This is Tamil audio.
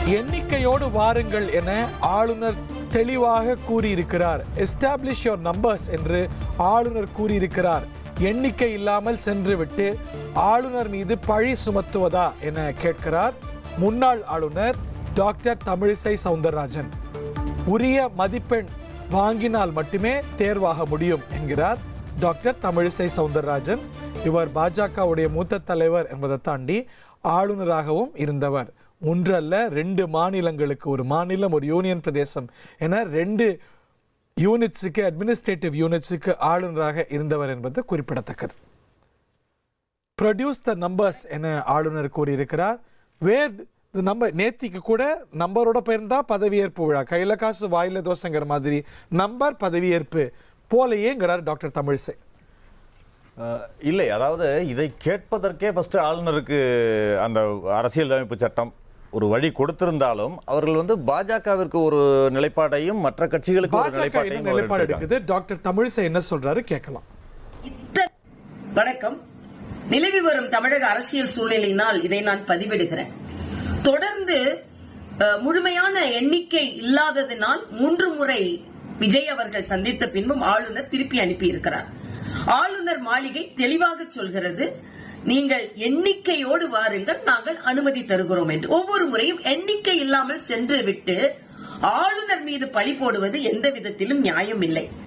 எண்ணிக்கையோடு வாருங்கள் என ஆளுநர் தெளிவாக கூறியிருக்கிறார். எஸ்டாப்ளிஷ் யோர் நம்பர்ஸ் என்று ஆளுநர் கூறியிருக்கிறார். எண்ணிக்கை இல்லாமல் சென்றுவிட்டு ஆளுநர் மீது பழி சுமத்துவதா என கேட்கிறார் முன்னாள் ஆளுநர் டாக்டர் தமிழிசை சவுந்தரராஜன். உரிய மதிப்பெண் வாங்கினால் மட்டுமே தேர்வாக முடியும் என்கிறார் டாக்டர் தமிழிசை சவுந்தரராஜன். இவர் பாஜகவுடைய மூத்த தலைவர் என்பதை தாண்டி ஆளுநராகவும் இருந்தவர். ஒன்றல்ல 2 மாநிலங்களுக்கு, ஒரு மாநிலம் ஒரு யூனியன் பிரதேசம் என 2 யூனிட்ஸுக்கு, அட்மினிஸ்ட்ரேட்டிவ் யூனிட்ஸுக்கு ஆளுநராக இருந்தவர் என்பது குறிப்பிடத்தக்கது. ப்ரொடியூஸ் த நம்பர்ஸ் என ஆளுநர் கூறியிருக்கிறார். நம்பர் நேத்திக்கு கூட நம்பரோட பெயர்ந்தா பதவியேற்பு விழா, கையில காசு வாயில தோசைங்கிற மாதிரி நம்பர் பதவியேற்பு போலையேங்கிறார் டாக்டர் தமிழிசை. இல்லை, அதாவது இதை கேட்பதற்கே ஃபர்ஸ்ட் ஆளுநருக்கு அந்த அரசியலமைப்பு சட்டம் ஒரு வழி கொடுத்திருந்தாலும் அவர்கள் பாஜகவிற்கு ஒரு நிலைப்பாடையும் மற்ற கட்சிகளுக்கு ஒரு நிலைப்பாடு எடுக்குது. டாக்டர் தமிழிசை என்ன சொல்றாரு கேட்கலாம். வணக்கம். நிலவி வரும் தமிழக அரசியல் சூழ்நிலையினால் இதை நான் பதிவிடுகிறேன். தொடர்ந்து முழுமையான எண்ணிக்கை இல்லாததினால் 3 முறை விஜய் அவர்கள் சந்தித்த பின்பும் ஆளுநர் திருப்பி அனுப்பி இருக்கிறார். ஆளுநர் மாளிகை தெளிவாக சொல்கிறது, நீங்கள் எண்ணிக்கையோடு வாருங்கள், நாங்கள் அனுமதி தருகிறோம் என்று. ஒவ்வொரு முறையும் எண்ணிக்கை இல்லாமல் சென்று விட்டு ஆளுநர் மீது பழி போடுவது எந்த விதத்திலும் நியாயம் இல்லை.